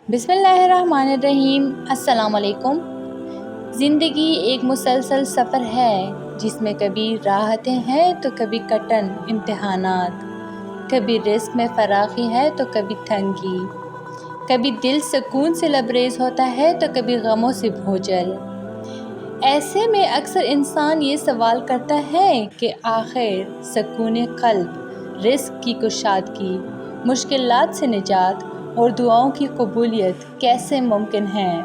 بسم اللہ الرحمن الرحیم۔ السلام علیکم۔ زندگی ایک مسلسل سفر ہے جس میں کبھی راحتیں ہیں تو کبھی کٹن امتحانات، کبھی رزق میں فراخی ہے تو کبھی تنگی، کبھی دل سکون سے لبریز ہوتا ہے تو کبھی غموں سے بھوجل۔ ایسے میں اکثر انسان یہ سوال کرتا ہے کہ آخر سکون قلب، رزق کی کشادگی، مشکلات سے نجات اور دعاؤں کی قبولیت کیسے ممکن ہے؟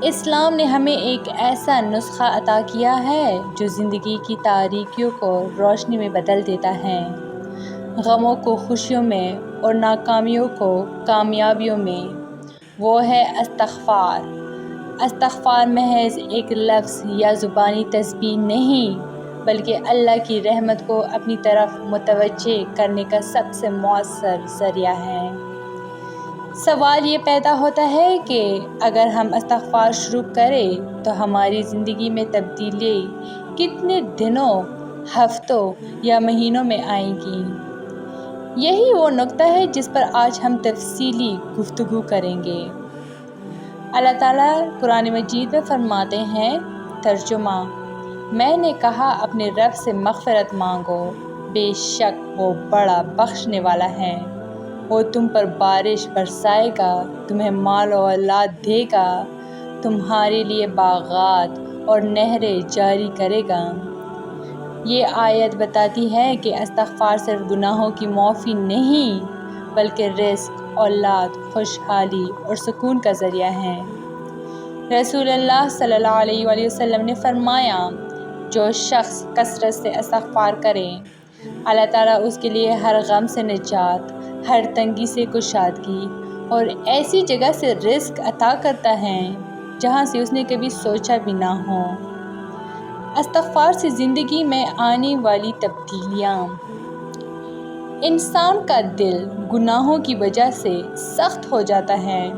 اسلام نے ہمیں ایک ایسا نسخہ عطا کیا ہے جو زندگی کی تاریکیوں کو روشنی میں بدل دیتا ہے، غموں کو خوشیوں میں اور ناکامیوں کو کامیابیوں میں۔ وہ ہے استغفار۔ استغفار محض ایک لفظ یا زبانی تسبیح نہیں، بلکہ اللہ کی رحمت کو اپنی طرف متوجہ کرنے کا سب سے مؤثر ذریعہ ہے۔ سوال یہ پیدا ہوتا ہے کہ اگر ہم استغفار شروع کریں تو ہماری زندگی میں تبدیلی کتنے دنوں، ہفتوں یا مہینوں میں آئے گی؟ یہی وہ نقطہ ہے جس پر آج ہم تفصیلی گفتگو کریں گے۔ اللہ تعالیٰ قرآن مجید میں فرماتے ہیں، ترجمہ: میں نے کہا اپنے رب سے مغفرت مانگو، بے شک وہ بڑا بخشنے والا ہے۔ وہ تم پر بارش برسائے گا، تمہیں مال و اولاد دے گا، تمہارے لیے باغات اور نہریں جاری کرے گا۔ یہ آیت بتاتی ہے کہ استغفار صرف گناہوں کی معافی نہیں، بلکہ رزق، اولاد، خوشحالی اور سکون کا ذریعہ ہے۔ رسول اللہ صلی اللہ علیہ وآلہ وسلم نے فرمایا، جو شخص کثرت سے استغفار کرے، اللہ تعالیٰ اس کے لیے ہر غم سے نجات، ہر تنگی سے کشادگی اور ایسی جگہ سے رزق عطا کرتا ہے جہاں سے اس نے کبھی سوچا بھی نہ ہو۔ استغفار سے زندگی میں آنے والی تبدیلیاں۔ انسان کا دل گناہوں کی وجہ سے سخت ہو جاتا ہے۔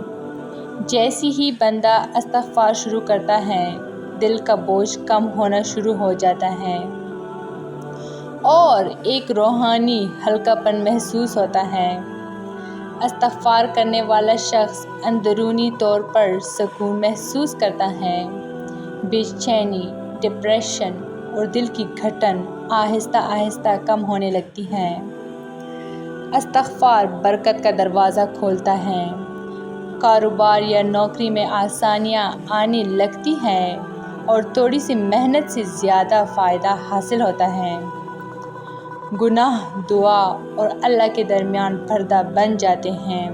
جیسے ہی بندہ استغفار شروع کرتا ہے، دل کا بوجھ کم ہونا شروع ہو جاتا ہے اور ایک روحانی ہلکا پن محسوس ہوتا ہے۔ استغفار کرنے والا شخص اندرونی طور پر سکون محسوس کرتا ہے۔ بے چینی، ڈپریشن اور دل کی گھٹن آہستہ آہستہ کم ہونے لگتی ہے۔ استغفار برکت کا دروازہ کھولتا ہے۔ کاروبار یا نوکری میں آسانیاں آنے لگتی ہیں اور تھوڑی سی محنت سے زیادہ فائدہ حاصل ہوتا ہے۔ گناہ دعا اور اللہ کے درمیان پردہ بن جاتے ہیں۔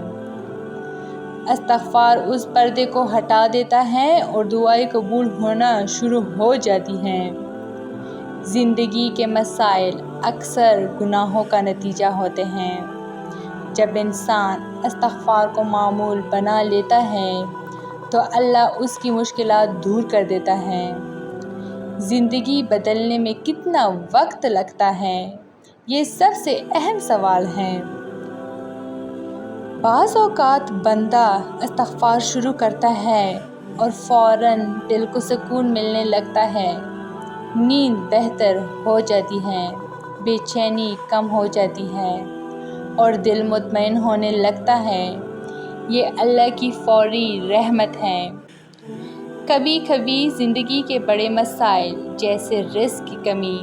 استغفار اس پردے کو ہٹا دیتا ہے اور دعائیں قبول ہونا شروع ہو جاتی ہیں۔ زندگی کے مسائل اکثر گناہوں کا نتیجہ ہوتے ہیں۔ جب انسان استغفار کو معمول بنا لیتا ہے تو اللہ اس کی مشکلات دور کر دیتا ہے۔ زندگی بدلنے میں کتنا وقت لگتا ہے، یہ سب سے اہم سوال ہے۔ بعض اوقات بندہ استغفار شروع کرتا ہے اور فوراً دل کو سکون ملنے لگتا ہے، نیند بہتر ہو جاتی ہے، بے چینی کم ہو جاتی ہے اور دل مطمئن ہونے لگتا ہے۔ یہ اللہ کی فوری رحمت ہے۔ کبھی کبھی زندگی کے بڑے مسائل جیسے رزق کی کمی،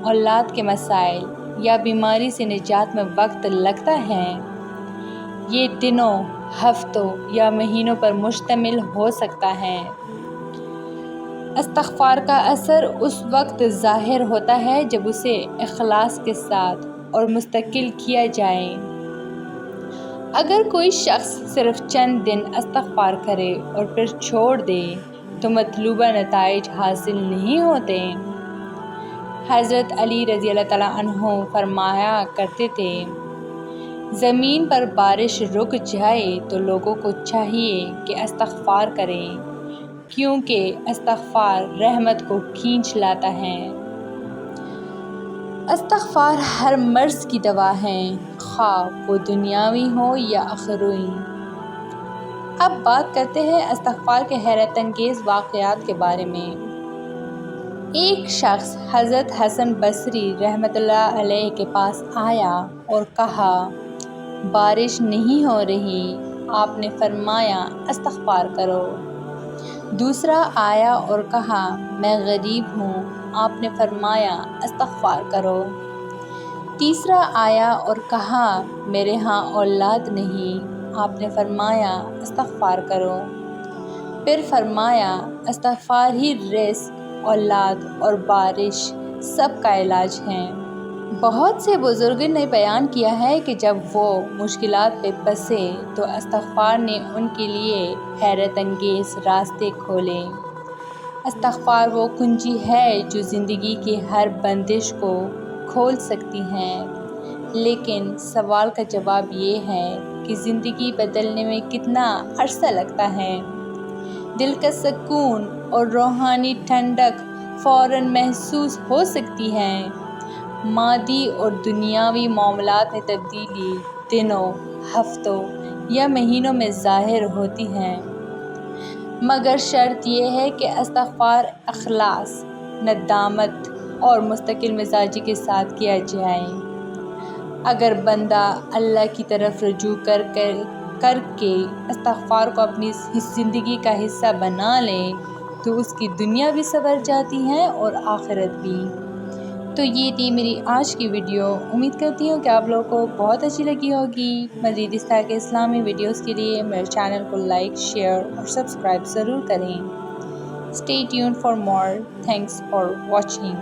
اولاد کے مسائل یا بیماری سے نجات میں وقت لگتا ہے۔ یہ دنوں، ہفتوں یا مہینوں پر مشتمل ہو سکتا ہے۔ استغفار کا اثر اس وقت ظاہر ہوتا ہے جب اسے اخلاص کے ساتھ اور مستقل کیا جائے۔ اگر کوئی شخص صرف چند دن استغفار کرے اور پھر چھوڑ دے تو مطلوبہ نتائج حاصل نہیں ہوتے۔ حضرت علی رضی اللہ تعالیٰ عنہ فرمایا کرتے تھے، زمین پر بارش رک جائے تو لوگوں کو چاہیے کہ استغفار کریں، کیونکہ استغفار رحمت کو کھینچ لاتا ہے۔ استغفار ہر مرض کی دوا ہے، خواہ وہ دنیاوی ہو یا اخروی۔ اب بات کرتے ہیں استغفار کے حیرت انگیز واقعات کے بارے میں۔ ایک شخص حضرت حسن بصری رحمۃ اللہ علیہ کے پاس آیا اور کہا، بارش نہیں ہو رہی، آپ نے فرمایا استغفار کرو۔ دوسرا آیا اور کہا میں غریب ہوں، آپ نے فرمایا استغفار کرو۔ تیسرا آیا اور کہا میرے ہاں اولاد نہیں، آپ نے فرمایا استغفار کرو۔ پھر فرمایا استغفار ہی رزق، اولاد اور بارش سب کا علاج ہے۔ بہت سے بزرگوں نے بیان کیا ہے کہ جب وہ مشکلات پہ پھنسے تو استغفار نے ان کے لیے حیرت انگیز راستے کھولے۔ استغفار وہ کنجی ہے جو زندگی کی ہر بندش کو کھول سکتی ہے، لیکن سوال کا جواب یہ ہے کہ زندگی بدلنے میں کتنا عرصہ لگتا ہے۔ دل کا سکون اور روحانی ٹھنڈک فوراً محسوس ہو سکتی ہے، مادی اور دنیاوی معاملات میں تبدیلی دنوں، ہفتوں یا مہینوں میں ظاہر ہوتی ہے، مگر شرط یہ ہے کہ استغفار اخلاص، ندامت اور مستقل مزاجی کے ساتھ کیا جائے۔ اگر بندہ اللہ کی طرف رجوع کر کے استغفار کو اپنی زندگی کا حصہ بنا لے تو اس کی دنیا بھی سنور جاتی ہے اور آخرت بھی۔ تو یہ تھی میری آج کی ویڈیو، امید کرتی ہوں کہ آپ لوگوں کو بہت اچھی لگی ہوگی۔ مزید اس طرح کے اسلامی ویڈیوز کے لیے میرے چینل کو لائک، شیئر اور سبسکرائب ضرور کریں۔ Stay tuned for more. Thanks for watching.